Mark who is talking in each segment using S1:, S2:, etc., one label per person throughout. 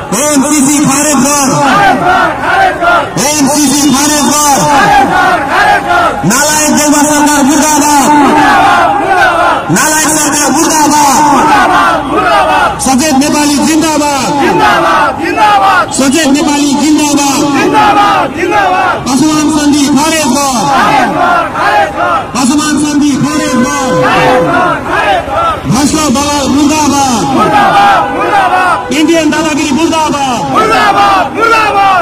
S1: MCC खारेज कर, MCC खारेज कर, नालायक देउवा सरकार मुर्दाबाद, नालायक सरकार मुर्दाबाद, सचेत नेपाली जिन्दाबाद, सचेत नेपाली जिन्दाबाद, पशुमान सन्धि खारेज कर, पशुमान सन्धि खारेज कर, भ्रष्ट दलाल मुर्दाबाद, इंडियन दादागिरी मुर्दाबाद,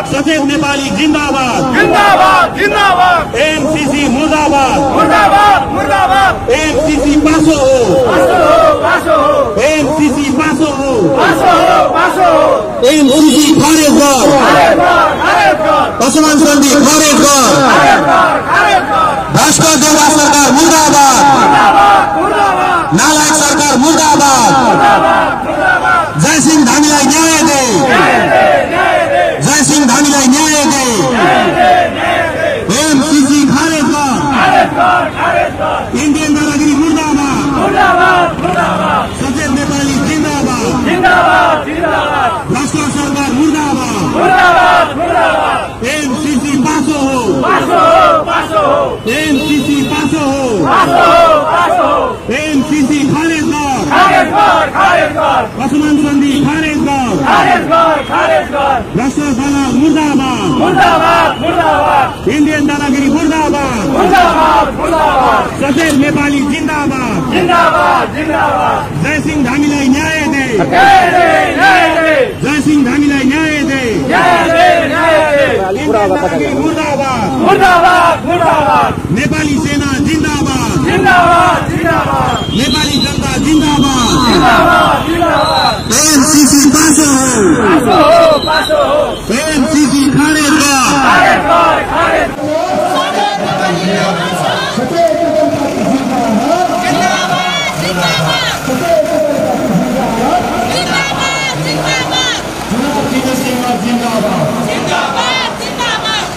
S1: सचेत नेपाली जिन्दाबाद, एमसीसी मुर्दाबाद, एमसीसी पासो हो, एमसीसी पासो हो, एमसीसी खारेज कर, पशुमान सन्धि खारेज कर, भ्रष्ट देउवा सरकार मुर्दाबाद, नालायक सरकार मुर्दाबाद, जयसिंह धामीलाई न्याय दे, जयसिंह धामीलाई न्याय दे, एमसीसी खारेज कर, इंडियन दादागिरी मुर्दाबाद, सचेत नेपाली जिन्दाबाद, भ्रष्ट सरकार मुर्दाबाद, एमसीसी पासो हो, एमसीसी पासो हो, एमसीसी खारेज कर, पशुमान सन्धि खारेज कर, भ्रष्ट दलाल मुर्दाबाद, इंडियन दादागिरी मुर्दाबाद, सचेत नेपाली जिन्दाबाद, जयसिंह धामीलाई न्याय दे, जयसिंह धामीलाई न्याय दे, मुर्दाबाद, नेपाली सेना जिन्दाबाद, नेपाली जनता जिन्दाबाद, एमसीसी पासो हो, एमसीसी खारेज कर,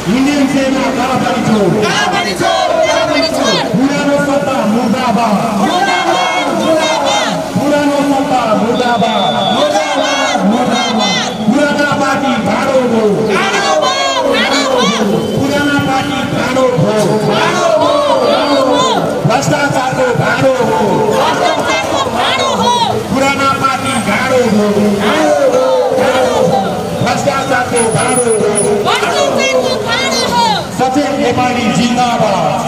S1: इंडियन सेना कालापानी छोड़, पुरानो सत्ता मुर्दाबाद, पुरानो सत्ता मुर्दाबाद, पुराना पार्टी भाडो हो, पुराना पार्टी भाडो हो, भ्रष्टाचारको भाडो हो, पुराना पार्टी भाडो हो, भ्रष्टाचारको भाडो हो, सचेत नेपाली जिन्दाबाद,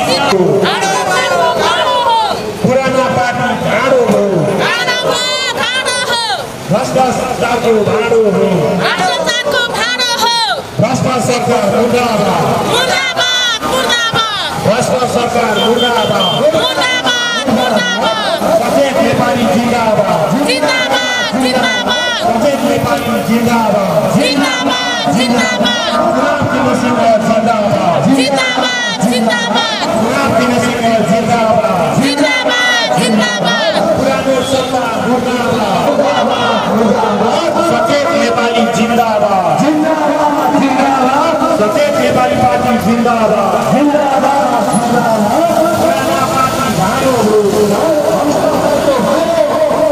S1: पुराना पार्टी भाडो हो, भ्रष्टाचारको भाडो हो, भ्रष्ट सरकार मुर्दाबाद, भ्रष्ट सरकार मुर्दाबाद, सचेत नेपाली जिन्दाबाद, सचेत नेपाली जिन्दाबाद, पुरानो सत्ता मुर्दाबाद, सचेत नेपाली जिन्दाबाद, सचेत नेपाली पार्टी जिन्दाबाद, पुराना पार्टी भाडो हो,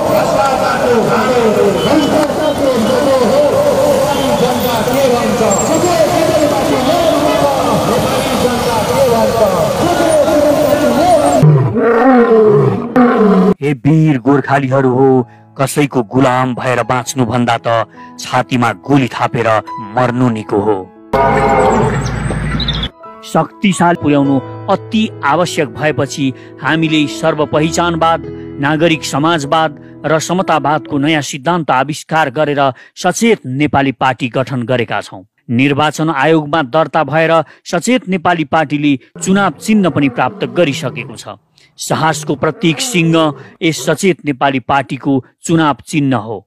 S1: भ्रष्टाचारको भाडो हो, जनता के भन्छ,
S2: हे वीर गोर्खालीहरू हो, कसैको गुलाम भएर बाँच्नु भन्दा त छातीमा गोली थापेर मर्नु निको हो। शक्तिशाली पुर्याउनु अति आवश्यक भएपछि हामीले सर्वपहिचानवाद, नागरिक समाजवाद र समतावादको नयाँ सिद्धान्त आविष्कार गरेर सचेत नेपाली पार्टी गठन गरेका छौं। निर्वाचन आयोगमा दर्ता भएर सचेत नेपाली पार्टीले चुनाव चिन्ह पनि प्राप्त गरिसकेको छ। साहसको प्रतीक सिंह यस सचेत नेपाली पार्टीको चुनाव चिन्ह हो।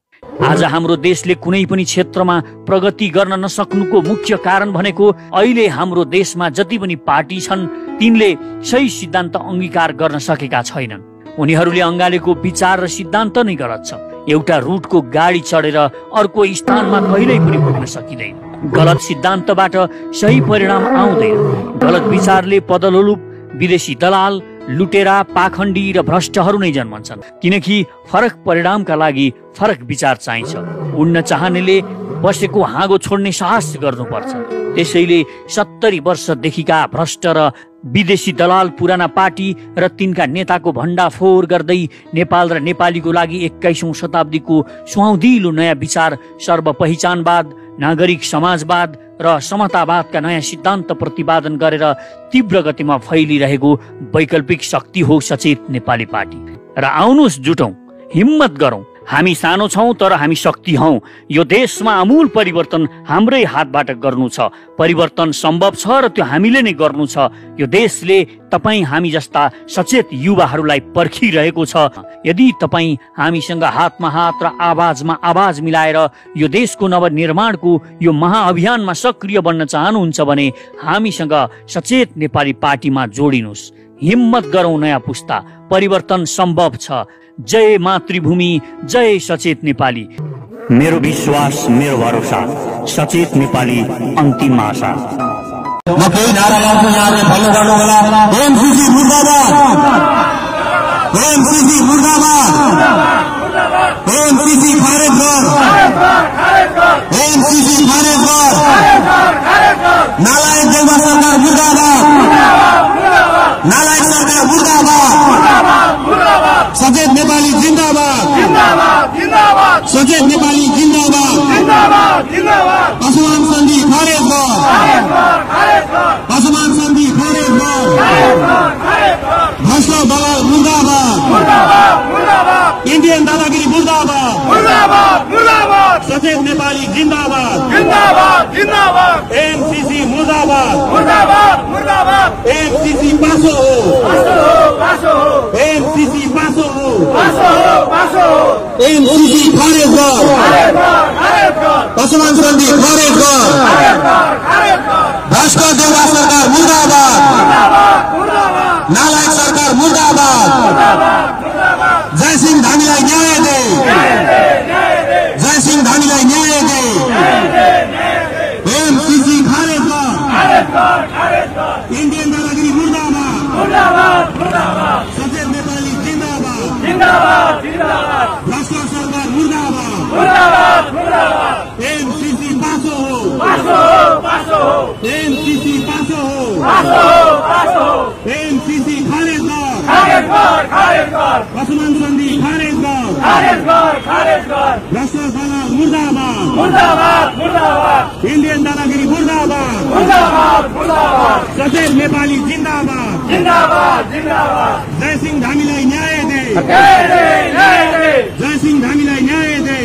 S2: आज हाम्रो देशले कुनै पनि क्षेत्रमा प्रगति गर्न नसक्नुको मुख्य कारण भनेको अहिले हाम्रो देशमा जति पनि पार्टी छन् तिनले सही सिद्धान्त अंगीकार गर्न सकेका छैनन्। उनीहरूले अंगालेको विचार र सिद्धान्त नै गलत छ। एउटा रुटको गाडी चढेर अर्को स्थानमा कहिल्यै पनि पुग्न सकिँदैन। गलत सिद्धान्तबाट सही परिणाम आउँदैन। गलत विचारले पदलोलुप, विदेशी दलाल लुटेरा, पाखण्डी र भ्रष्टहरू नै जन्मन्छन्, किनकि फरक परिणामका लागि फरक विचार चाहिन्छ। उड्न चाहनेले बसेको हाँगो छोड्ने साहस गर्नुपर्छ। त्यसैले 70 वर्षदेखिका भ्रष्ट र विदेशी दलाल, पुराना पार्टी र तिनका नेताको भण्डाफोर गर्दै नेपाल र नेपालीको लागि 21औं शताब्दीको सुहाउँदिलो नयाँ विचार सर्वपहिचानवाद, नागरिक समाजवाद र समतावादका नयाँ सिद्धान्त प्रतिपादन गरेर तीव्र गतिमा फैलिरहेको वैकल्पिक शक्ति हो सचेत नेपाली पार्टी। र आउनुहोस् जुटौं, हिम्मत गरौं। हामी सानो छौं तर हामी शक्ति हौं। यो देशमा आमूल परिवर्तन हाम्रै हातबाट गर्नु छ। परिवर्तन सम्भव छ र त्यो हामीले नै गर्नु छ। यो देशले तपाई हामी जस्ता सचेत युवाहरूलाई पर्खिरहेको छ। यदि तपाई हामीसँग हातमा हात र आवाजमा आवाज मिलाएर यो देशको नवनिर्माणको यो महाअभियानमा सक्रिय बन्न चाहनुहुन्छ भने हामीसँग सचेत नेपाली पार्टीमा जोडिनुस्। हिम्मत गरौं, नयाँ पुस्ता। परिवर्तन सम्भव छ। जय मातृभूमि, जय सचेत नेपाली। मेरो विश्वास, मेरो भरोसा, सचेत नेपाली अन्तिम आशा।
S1: म केही नारा लाउँछु, यहाँले फलो गर्नु होला। एमसीसी मुर्दाबाद, एमसीसी मुर्दाबाद, एमसीसी खारेज गर, एमसीसी खारेज गर, नालायक देउवा सरकार मुर्दाबाद, नालायक सरकार मुर्दाबाद, सचेत नेपाली जिन्दाबाद, सचेत नेपाली जिन्दाबाद, पशुमान सन्धि खारेज गर, पशुमान सन्धि खारेज गर, भ्रष्ट दलाल मुर्दाबाद, इन्डियन दादागिरी मुर्दाबाद, सचेत नेपाली जिन्दाबाद, एमसीसी मुर्दाबाद, एमसीसी पासो हो, एमसीसी पासो हो, एमसीसी खारेज गर, पशुमान सन्धि खारेज गर, भ्रष्ट देउवा सरकार मुर्दाबाद, नालायक सरकार मुर्दाबाद, जयसिंह धामीलाई न्याय दे, जयसिंह धामीलाई न्याय दे, एमसीसी खारेज गर, इन्डियन दादागिरी मुर्दाबाद, सचेत नेपाली जिन्दाबाद, भ्रष्ट सरकार मुर्दाबाद, एमसीसी पासो हो, एमसीसी पासो हो, एमसीसी खारेज गर, पशुमान सन्धि खारेज गर, भ्रष्ट दलाल मुर्दाबाद, इन्डियन दादागिरी मुर्दाबाद, सचेत नेपाली जिन्दाबाद, जयसिंह धामीलाई न्याय दे, जयसिंह धामीलाई न्याय दे,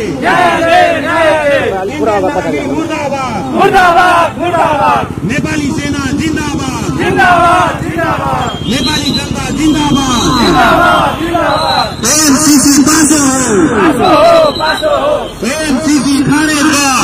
S1: मुर्दाबाद, नेपाली सेना जिन्दाबाद, नेपाली जनता जिन्दाबाद, एमसीसी पासो हो, एमसीसी खारेज गर,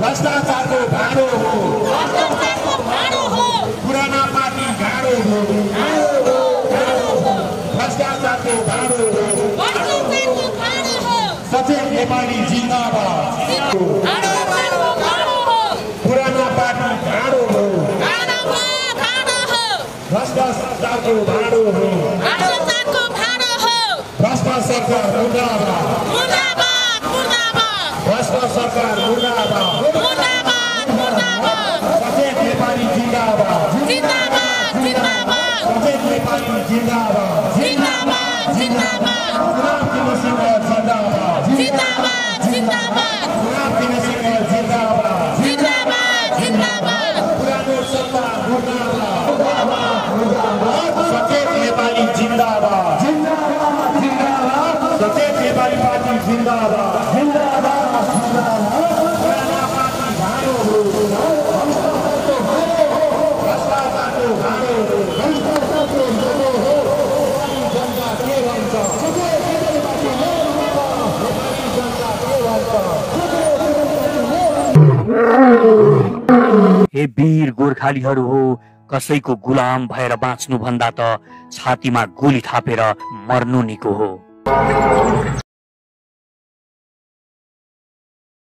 S1: भ्रष्टाचारको भाँडो हो, पुराना पार्टी भाँडो हो, भ्रष्टाचारको भाँडो हो, सचेत नेपाली जिन्दाबाद, पुराना पार्टी भाँडो हो, भ्रष्टाचारको भाँडो हो, भ्रष्ट सरकार मुर्दाबाद, भ्रष्ट सरकार मुर्दाबाद, सचेत नेपाली जिन्दाबाद, सचेत नेपाली जिन्दाबाद, गुलाम तिमी सिंह जिन्दाबाद, गुलाम तिमी सिंह जिन्दाबाद, पुरानो सत्ता मुर्दाबाद, सचेत नेपाली जिन्दाबाद, सचेत नेपाली पार्टी जिन्दाबाद, पुराना पार्टी भाँडो हो,
S2: हे वीर गोर्खालीहरू हो, कसैको गुलाम भएर बाँच्नु भन्दा त छातीमा गोली थापेर मर्नु निको हो।